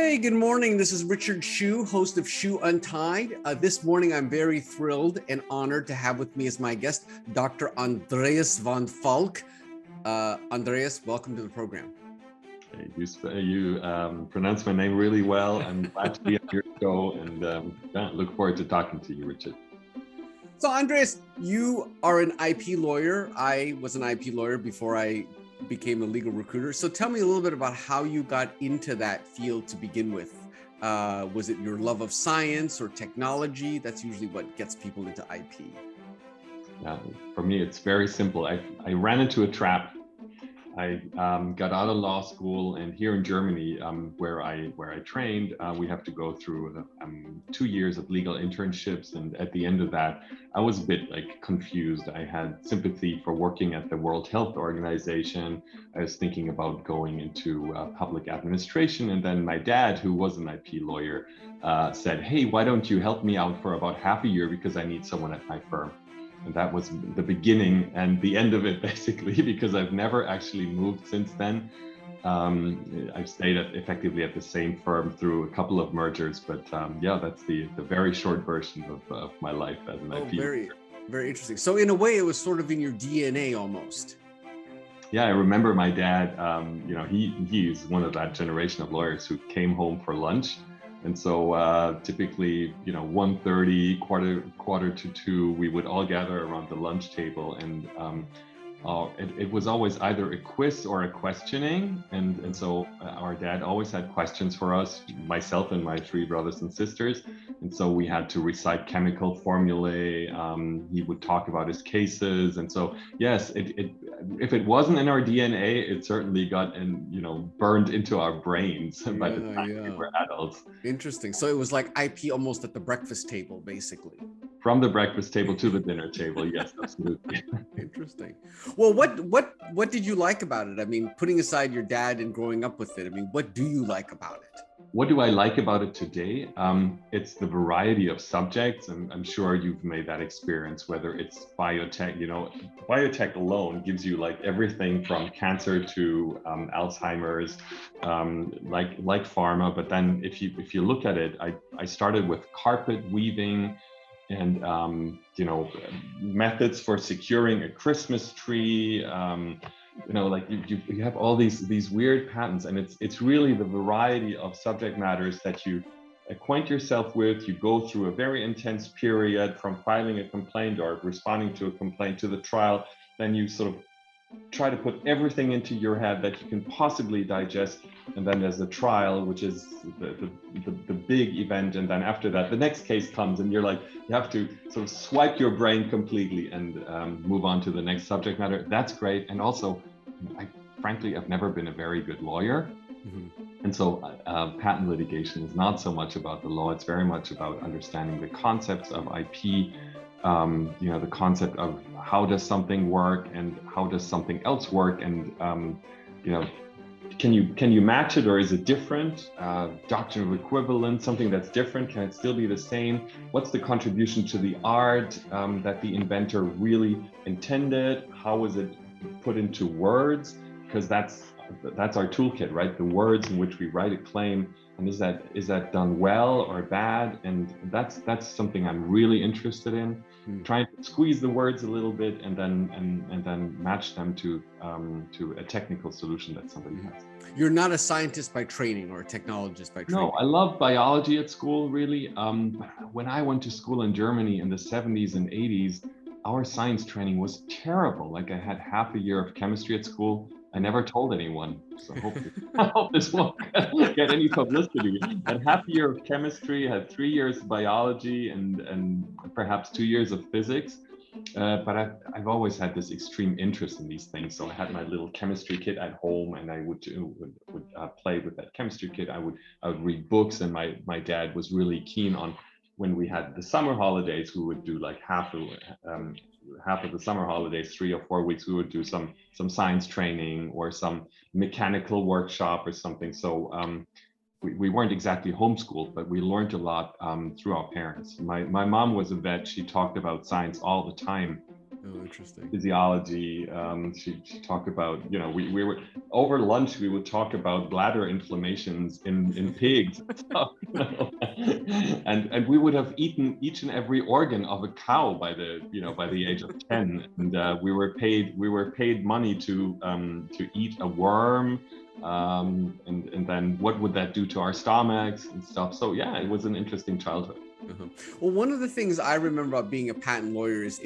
Hey, good morning. This is Richard Hsu, host of Hsu Untied. This morning, I'm very thrilled and honored to have with me as my guest, Dr. Andreas von Falck. Andreas, welcome to the program. Hey, you pronounce my name really well. I'm glad to be on your show and look forward to talking to you, Richard. So, Andreas, you are an IP lawyer. I was an IP lawyer before I became a legal recruiter. So tell me a little bit about how you got into that field to begin with. Was it your love of science or technology? That's usually what gets people into IP. For me, it's very simple. I ran into a trap. I got out of law school, and here in Germany, where I trained, we have to go through 2 years of legal internships, and at the end of that, I was a bit confused. I had sympathy for working at the World Health Organization. I was thinking about going into public administration, and then my dad, who was an IP lawyer, said, "Hey, why don't you help me out for about half a year because I need someone at my firm." And that was the beginning and the end of it, basically, because I've never actually moved since then. I've stayed effectively at the same firm through a couple of mergers, but yeah, that's the very short version of my life as an IP. Very, very interesting. So in a way, it was sort of in your DNA almost. Yeah, I remember my dad, he's one of that generation of lawyers who came home for lunch. And so typically, 1:30, quarter to 2, we would all gather around the lunch table, and it was always either a quiz or a questioning. And so our dad always had questions for us, myself and my 3 brothers and sisters. And so we had to recite chemical formulae. He would talk about his cases. And so, yes, if it wasn't in our DNA, it certainly got burned into our brains by the time we were adults. Interesting. So it was like IP almost at the breakfast table, basically. From the breakfast table to the dinner table, yes, absolutely. Interesting. Well, what did you like about it? I mean, putting aside your dad and growing up with it, I mean, what do you like about it? What do I like about it today? It's the variety of subjects, and I'm sure you've made that experience, whether it's biotech. Biotech alone gives you everything from cancer to Alzheimer's, like pharma. But then if you look at it, I started with carpet weaving and methods for securing a Christmas tree. You have all these weird patterns, and it's really the variety of subject matters that you acquaint yourself with. You go through a very intense period from filing a complaint or responding to a complaint to the trial. Then you sort of try to put everything into your head that you can possibly digest, and then there's the trial, which is the big event, and then after that the next case comes, and you have to sort of swipe your brain completely and move on to the next subject matter. That's great. And also, frankly, I've never been a very good lawyer. Mm-hmm. And so patent litigation is not so much about the law, it's very much about understanding the concepts of IP, the concept of how does something work and how does something else work, and can you match it, or is it different? Doctrine of equivalence, something that's different, can it still be the same? What's the contribution to the art that the inventor really intended? How is it put into words? Because that's our toolkit, right? The words in which we write a claim, and is that done well or bad? And that's something I'm really interested in. Trying to squeeze the words a little bit and then match them to a technical solution that somebody has. You're not a scientist by training or a technologist by training. No, I love biology at school, really. When I went to school in Germany in the 70s and 80s, our science training was terrible. I had half a year of chemistry at school. I never told anyone, so I hope this won't get any publicity. I had half a year of chemistry, had 3 years of biology, and perhaps 2 years of physics. But I've always had this extreme interest in these things. So I had my little chemistry kit at home, and I would play with that chemistry kit. I would read books, and my dad was really keen on, when we had the summer holidays, we would do half of the summer holidays, 3 or 4 weeks, we would do some science training or some mechanical workshop or something. So we weren't exactly homeschooled, but we learned a lot through our parents. My mom was a vet. She talked about science all the time. Oh, interesting. Physiology. She talked about, we were over lunch, we would talk about bladder inflammations in pigs and stuff, and we would have eaten each and every organ of a cow by the age of 10, and we were paid money to eat a worm, and then what would that do to our stomachs and stuff. So yeah, it was an interesting childhood. Well, one of the things I remember about being a patent lawyer is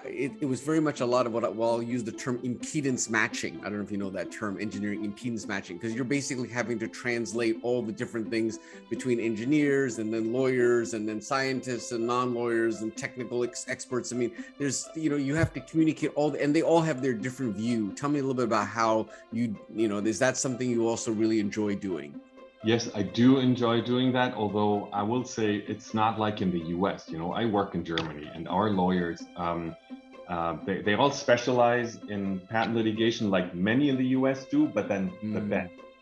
it was very much a lot of I'll use the term impedance matching. I don't know if you know that term, engineering impedance matching, because you're basically having to translate all the different things between engineers and then lawyers and then scientists and non-lawyers and technical experts. I mean, there's, you have to communicate and they all have their different view. Tell me a little bit about how is that something you also really enjoy doing? Yes, I do enjoy doing that, although I will say it's not like in the US. I work in Germany, and our lawyers, they all specialize in patent litigation like many in the US do, but then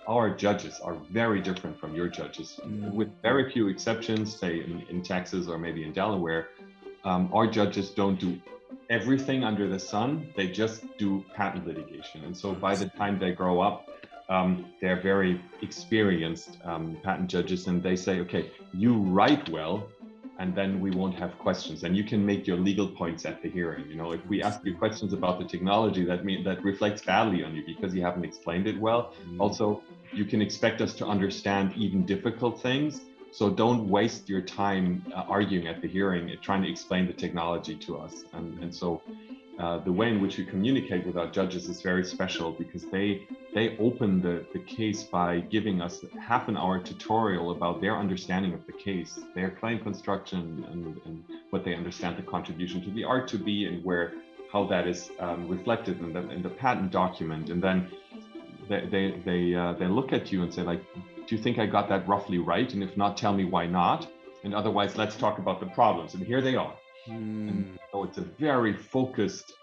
our judges are very different from your judges. With very few exceptions, say in Texas or maybe in Delaware, our judges don't do everything under the sun. They just do patent litigation. And so by the time they grow up, they're very experienced patent judges, and they say, okay, you write well, and then we won't have questions, and you can make your legal points at the hearing. If we ask you questions about the technology, that reflects badly on you because you haven't explained it well. Also, you can expect us to understand even difficult things, so don't waste your time arguing at the hearing, trying to explain the technology to us. And so the way in which we communicate with our judges is very special, because they open the case by giving us half an hour tutorial about their understanding of the case, their claim construction, and what they understand the contribution to the art to be, and how that is reflected in the patent document. And then they look at you and say, like, do you think I got that roughly right? And if not, tell me why not. And otherwise, let's talk about the problems. And here they are. And so it's a very focused,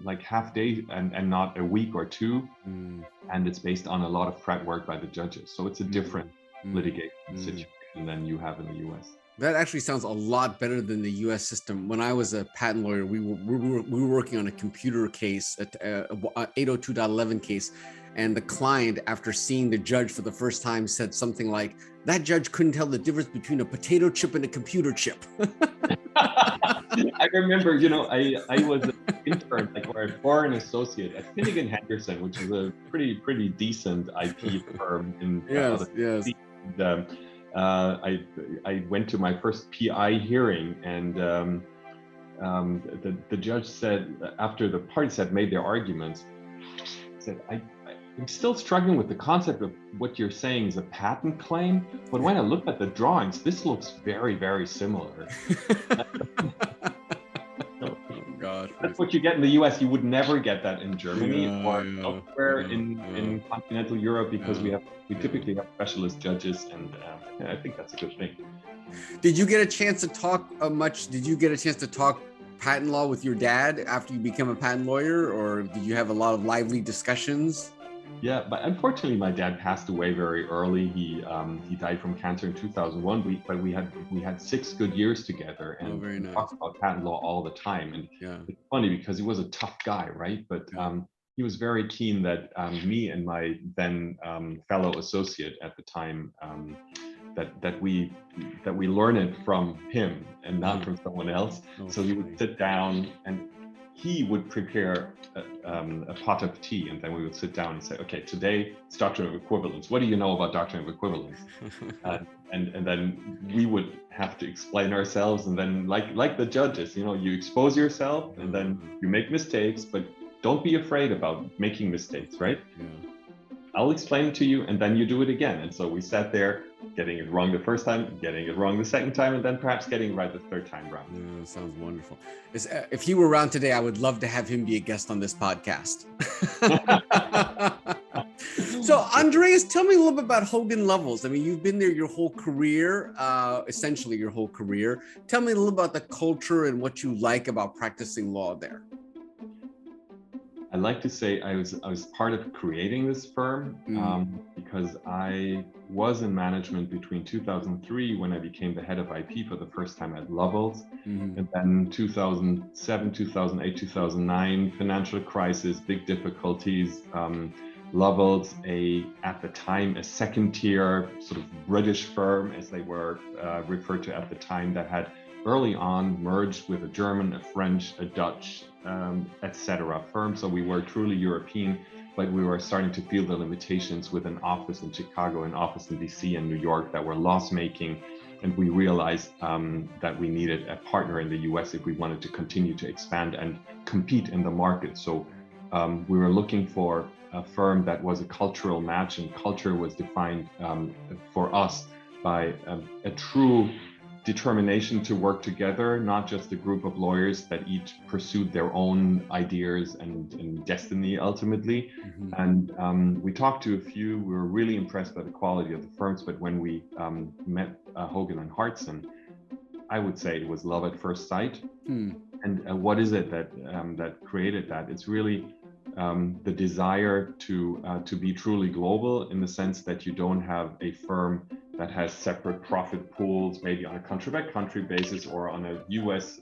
like half day and not a week or two. And it's based on a lot of prep work by the judges. So it's a different litigation situation than you have in the US. That actually sounds a lot better than the U.S. system. When I was a patent lawyer, we were working on a computer case, a 802.11 case, and the client, after seeing the judge for the first time, said something like, "That judge couldn't tell the difference between a potato chip and a computer chip." I remember, I was an intern, or a foreign associate at Finnegan Henderson, which is a pretty decent IP firm in yes. I went to my first PI hearing, and the judge said, after the parties had made their arguments, said, I'm still struggling with the concept of what you're saying is a patent claim, but when I look at the drawings, this looks very, very similar. Gosh, that's what you get in the US. You would never get that in Germany or elsewhere in continental Europe, because we typically have specialist judges, and I think that's a good thing. Did you get a chance to talk Did you get a chance to talk patent law with your dad after you became a patent lawyer, or did you have a lot of lively discussions? Yeah, but unfortunately, my dad passed away very early. He died from cancer in 2001. But we had 6 good years together, and very nice. We talked about patent law all the time. And it's funny because he was a tough guy, right? But he was very keen that me and my then fellow associate at the time, that we learn it from him and not from someone else. So he would sit down and he would prepare a pot of tea, and then we would sit down and say, okay, today it's doctrine of equivalence. What do you know about doctrine of equivalence? And then we would have to explain ourselves, and then like the judges, you expose yourself, and then you make mistakes, but don't be afraid about making mistakes, right? I'll explain it to you, and then you do it again. And so we sat there, getting it wrong the first time, getting it wrong the second time, and then perhaps getting it right the third time round. That sounds wonderful. If he were around today, I would love to have him be a guest on this podcast. So, Andreas, tell me a little bit about Hogan Lovells. I mean, you've been there your whole career, essentially your whole career. Tell me a little about the culture and what you like about practicing law there. I like to say I was part of creating this firm, because I was in management between 2003, when I became the head of IP for the first time at Lovells, and then 2007, 2008, 2009, financial crisis, big difficulties. Lovells, at the time, a second-tier sort of British firm, as they were referred to at the time, that had early on merged with a German, a French, a Dutch, etc. firm. So we were truly European, but we were starting to feel the limitations with an office in Chicago, an office in DC and New York that were loss-making. And we realized that we needed a partner in the US if we wanted to continue to expand and compete in the market. So we were looking for a firm that was a cultural match, and culture was defined for us by a true determination to work together, not just a group of lawyers that each pursued their own ideas and destiny ultimately. And we talked to a few. We were really impressed by the quality of the firms, but when we met Hogan and Hartson, I would say it was love at first sight. And what is it that created that? It's really the desire to be truly global, in the sense that you don't have a firm that has separate profit pools, maybe on a country-by-country basis or on a US,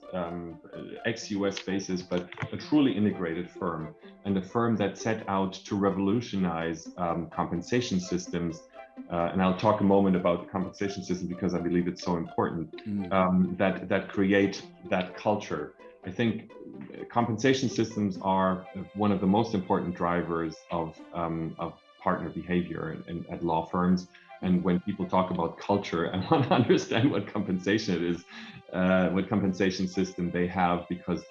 ex-US basis, but a truly integrated firm, and a firm that set out to revolutionize compensation systems. And I'll talk a moment about the compensation system because I believe it's so important, that create that culture. I think compensation systems are one of the most important drivers of partner behavior at law firms. And when people talk about culture, I want to understand what compensation it is, what compensation system they have, because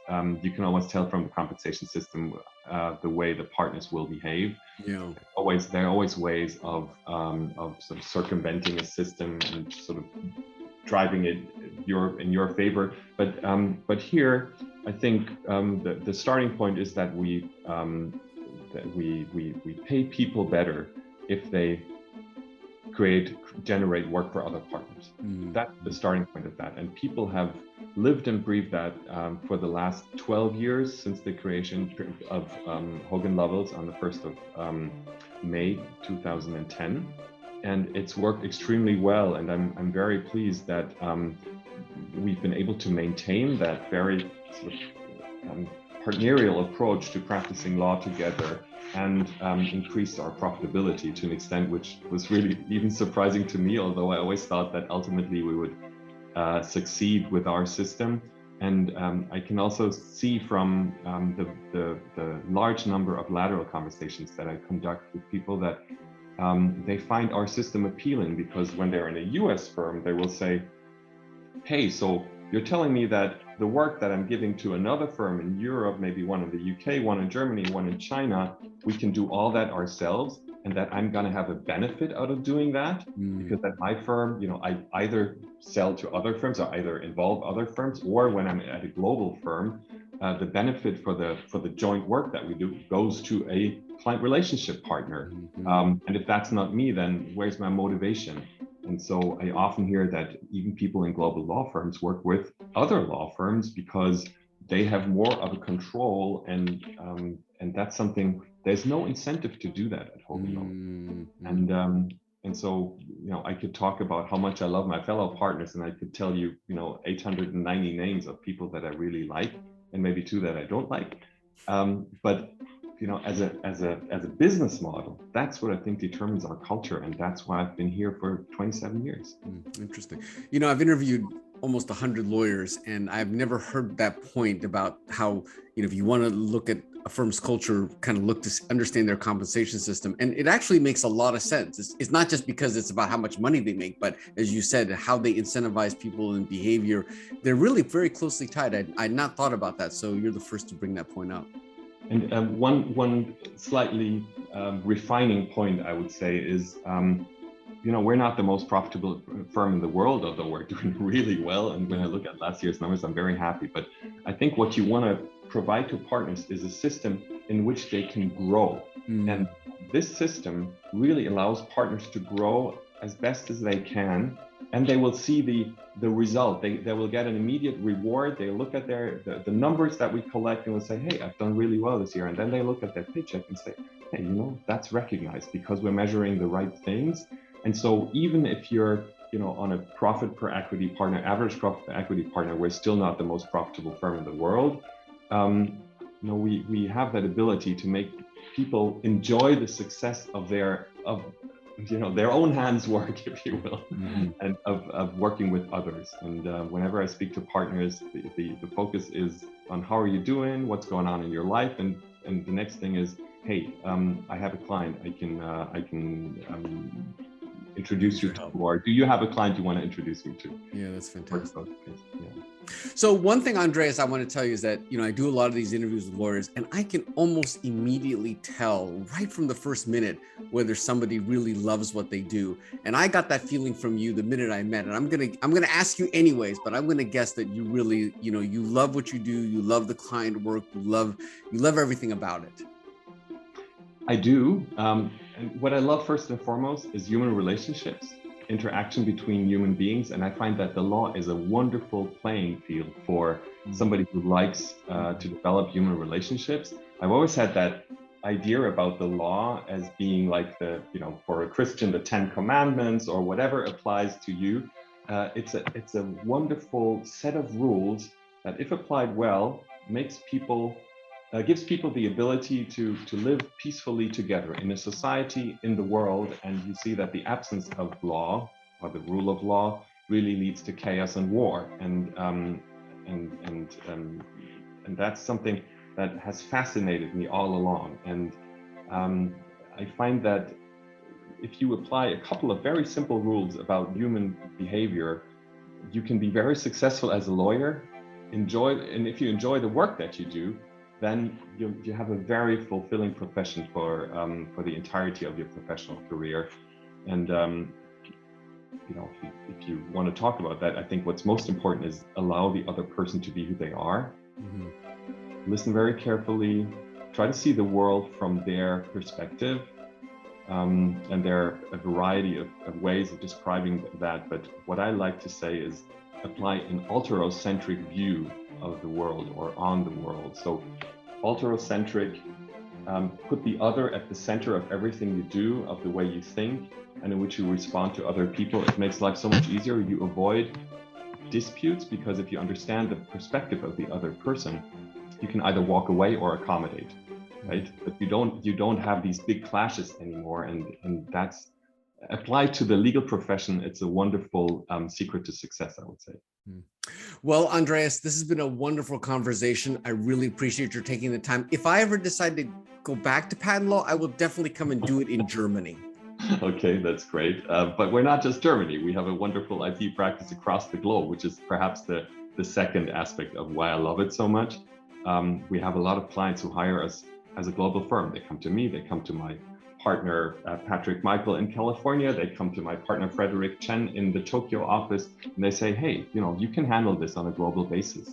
you can almost tell from the compensation system the way the partners will behave. Yeah. There are always ways of sort of circumventing a system and sort of driving it in your favor. But here, I think the starting point is that we pay people better if they generate work for other partners. That's the starting point of that. And people have lived and breathed that for the last 12 years since the creation of Hogan Lovells on the 1st of May 2010. And it's worked extremely well. And I'm very pleased that we've been able to maintain that very sort of partnerial approach to practicing law together, and increased our profitability to an extent which was really even surprising to me, although I always thought that ultimately we would succeed with our system. And I can also see from the large number of lateral conversations that I conduct with people that they find our system appealing, because when they're in a US firm, they will say, hey, so you're telling me that the work that I'm giving to another firm in Europe, maybe one in the UK, one in Germany, one in China, we can do all that ourselves, and that I'm going to have a benefit out of doing that, because at my firm, I either sell to other firms or either involve other firms, or when I'm at a global firm, the benefit for the joint work that we do goes to a client relationship partner. And if that's not me, then where's my motivation? And so I often hear that even people in global law firms work with other law firms because they have more of a control, and that's something, there's no incentive to do that at Hogan Lovells. And so, I could talk about how much I love my fellow partners, and I could tell you, 890 names of people that I really like, and maybe 2 that I don't like. But as a business model, that's what I think determines our culture, and that's why I've been here for 27 years. Interesting. I've interviewed almost 100 lawyers, and I've never heard that point about how, if you want to look at a firm's culture, kind of look to understand their compensation system. And it actually makes a lot of sense. It's not just because it's about how much money they make, but as you said, how they incentivize people and behavior. They're really very closely tied. I'd not thought about that. So you're the first to bring that point up. And one slightly refining point, I would say, is, we're not the most profitable firm in the world, although we're doing really well. And when I look at last year's numbers, I'm very happy. But I think what you want to provide to partners is a system in which they can grow. And this system really allows partners to grow as best as they can and they will see the result. They will get an immediate reward. They look at the numbers that we collect and will say, hey, I've done really well this year. And then they look at their paycheck and say, hey, that's recognized because we're measuring the right things. And so even if you're on a profit per equity partner, average profit per equity partner, we're still not the most profitable firm in the world. We have that ability to make people enjoy the success of their own hands work, if you will, and of working with others. And whenever I speak to partners, the focus is on how are you doing, what's going on in your life, and the next thing is, hey, I have a client I can introduce you to, or do you have a client you want to introduce me to? Yeah, that's fantastic. Yeah. So one thing, Andreas, I want to tell you is that, I do a lot of these interviews with lawyers, and I can almost immediately tell right from the first minute whether somebody really loves what they do. And I got that feeling from you the minute I met. And I'm gonna ask you anyways, but I'm gonna guess that you really, you love what you do, you love the client work, you love everything about it. I do. And what I love first and foremost is human relationships, interaction between human beings. And I find that the law is a wonderful playing field for somebody who likes to develop human relationships. I've always had that idea about the law as being like for a Christian, the 10 Commandments or whatever applies to you. It's a wonderful set of rules that, if applied well, gives people the ability to live peacefully together in a society, in the world. And you see that the absence of law, or the rule of law, really leads to chaos and war. And that's something that has fascinated me all along. And I find that if you apply a couple of very simple rules about human behavior, you can be very successful as a lawyer. And if you enjoy the work that you do, then you have a very fulfilling profession for the entirety of your professional career. And if you want to talk about that, I think what's most important is allow the other person to be who they are. Listen very carefully, try to see the world from their perspective. And there are a variety of ways of describing that, but what I like to say is apply an alterocentric view of the world or on the world. So alterocentric, put the other at the center of everything you do, of the way you think and in which you respond to other people. It makes life so much easier. You avoid disputes because if you understand the perspective of the other person, you can either walk away or accommodate, right? But you don't have these big clashes anymore, and that's applied to the legal profession. It's a wonderful secret to success, I would say. Well, Andreas, this has been a wonderful conversation. I really appreciate your taking the time. If I ever decide to go back to patent law, I will definitely come and do it in Germany. Okay, that's great. But we're not just Germany. We have a wonderful IP practice across the globe, which is perhaps the second aspect of why I love it so much. We have a lot of clients who hire us as a global firm. They come to me, they come to my partner, Patrick Michael in California, they come to my partner, Frederick Chen in the Tokyo office, and they say, hey, you can handle this on a global basis.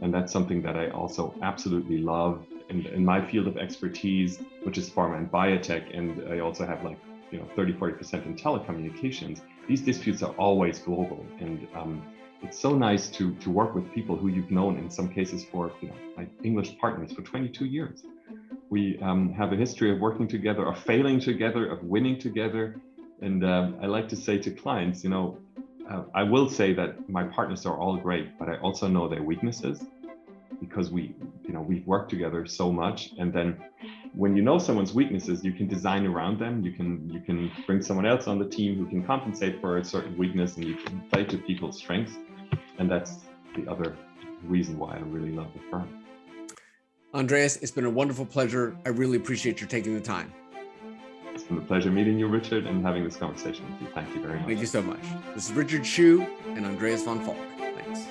And that's something that I also absolutely love in my field of expertise, which is pharma and biotech. And I also have 30-40% in telecommunications. These disputes are always global. And it's so nice to work with people who you've known in some cases for, my English partners for 22 years. We have a history of working together, of failing together, of winning together. And I like to say to clients, I will say that my partners are all great, but I also know their weaknesses because we've worked together so much. And then when you know someone's weaknesses, you can design around them. You can bring someone else on the team who can compensate for a certain weakness, and you can play to people's strengths. And that's the other reason why I really love the firm. Andreas, it's been a wonderful pleasure. I really appreciate your taking the time. It's been a pleasure meeting you, Richard, and having this conversation with you. Thank you very much. Thank you so much. This is Richard Hsu and Andreas von Falck. Thanks.